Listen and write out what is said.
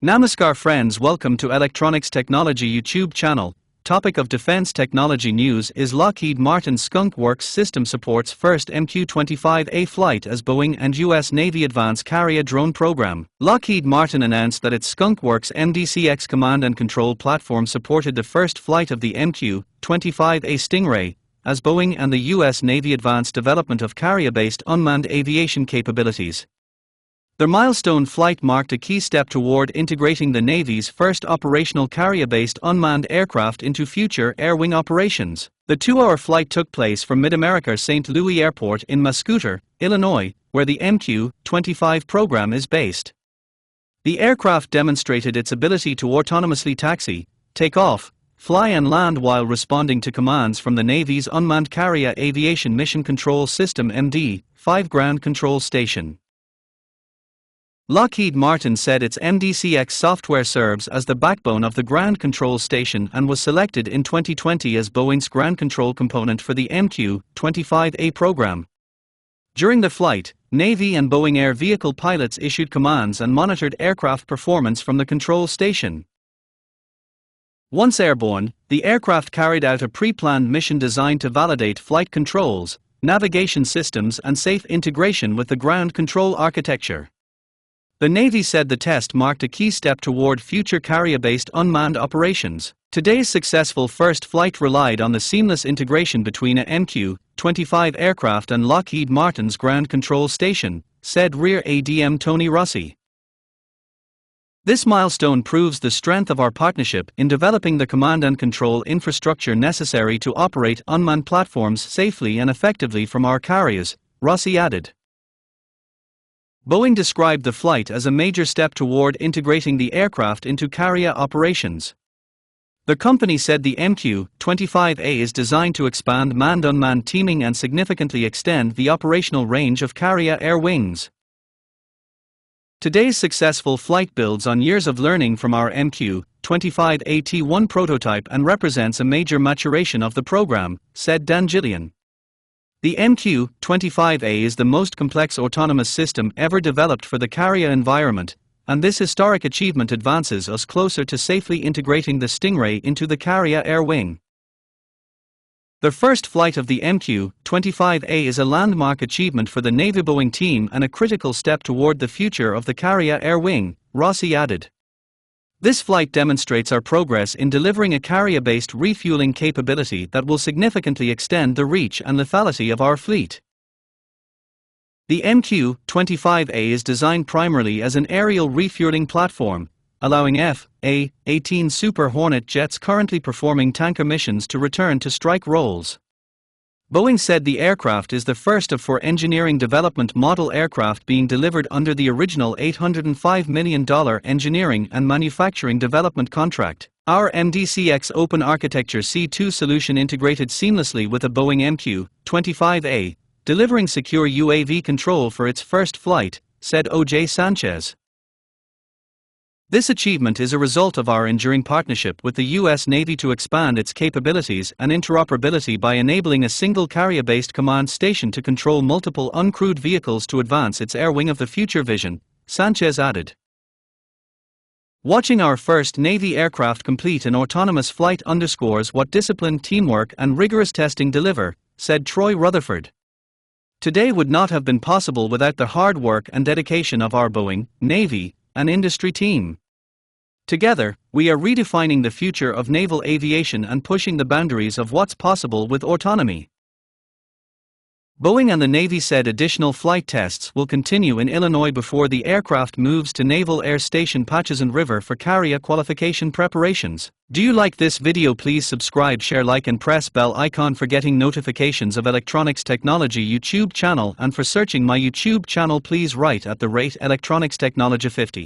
Namaskar friends, welcome to Electronics Technology YouTube channel. Topic of defense technology news is Lockheed Martin Skunk Works system supports first MQ25A flight as Boeing and US Navy Advanced Carrier Drone Program. Lockheed Martin announced that its Skunk Works MDCX command and control platform supported the first flight of the MQ25A Stingray, as Boeing and the US Navy advanced development of carrier-based unmanned aviation capabilities. The milestone flight marked a key step toward integrating the Navy's first operational carrier-based unmanned aircraft into future air-wing operations. The 2-hour flight took place from Mid-America St. Louis Airport in Muscooter, Illinois, where the MQ-25 program is based. The aircraft demonstrated its ability to autonomously taxi, take off, fly and land while responding to commands from the Navy's Unmanned Carrier Aviation Mission Control System MD-5 Ground Control Station. Lockheed Martin said its MDCX software serves as the backbone of the ground control station and was selected in 2020 as Boeing's ground control component for the MQ-25A program. During the flight, Navy and Boeing air vehicle pilots issued commands and monitored aircraft performance from the control station. Once airborne, the aircraft carried out a pre-planned mission designed to validate flight controls, navigation systems and safe integration with the ground control architecture. The Navy said the test marked a key step toward future carrier-based unmanned operations. Today's successful first flight relied on the seamless integration between a MQ-25 aircraft and Lockheed Martin's ground control station, said Rear ADM Tony Rossi. This milestone proves the strength of our partnership in developing the command and control infrastructure necessary to operate unmanned platforms safely and effectively from our carriers, Rossi added. Boeing described the flight as a major step toward integrating the aircraft into carrier operations. The company said the MQ-25A is designed to expand manned-unmanned teaming and significantly extend the operational range of carrier air wings. Today's successful flight builds on years of learning from our MQ-25A T1 prototype and represents a major maturation of the program, said Dan Gillian. The MQ-25A is the most complex autonomous system ever developed for the carrier environment, and this historic achievement advances us closer to safely integrating the Stingray into the carrier air wing. The first flight of the MQ-25A is a landmark achievement for the Navy Boeing team and a critical step toward the future of the carrier air wing, Rossi added. This flight demonstrates our progress in delivering a carrier-based refueling capability that will significantly extend the reach and lethality of our fleet. The MQ-25A is designed primarily as an aerial refueling platform, allowing F/A-18 Super Hornet jets currently performing tanker missions to return to strike roles. Boeing said the aircraft is the first of 4 engineering development model aircraft being delivered under the original $805 million engineering and manufacturing development contract. Our MDCX open architecture C2 solution integrated seamlessly with a Boeing MQ-25A, delivering secure UAV control for its first flight, said O.J. Sanchez. This achievement is a result of our enduring partnership with the U.S. Navy to expand its capabilities and interoperability by enabling a single carrier-based command station to control multiple uncrewed vehicles to advance its air wing of the future vision, Sanchez added. Watching our first Navy aircraft complete an autonomous flight underscores what disciplined teamwork and rigorous testing deliver, said Troy Rutherford. Today would not have been possible without the hard work and dedication of our Boeing, Navy, and industry team. Together, we are redefining the future of naval aviation and pushing the boundaries of what's possible with autonomy. Boeing and the Navy said additional flight tests will continue in Illinois before the aircraft moves to Naval Air Station Patterson River for carrier qualification preparations. Do you like this video? Please subscribe, share, like and press bell icon for getting notifications of Electronics Technology YouTube channel, and for searching my YouTube channel please write @Electronics Technology 50.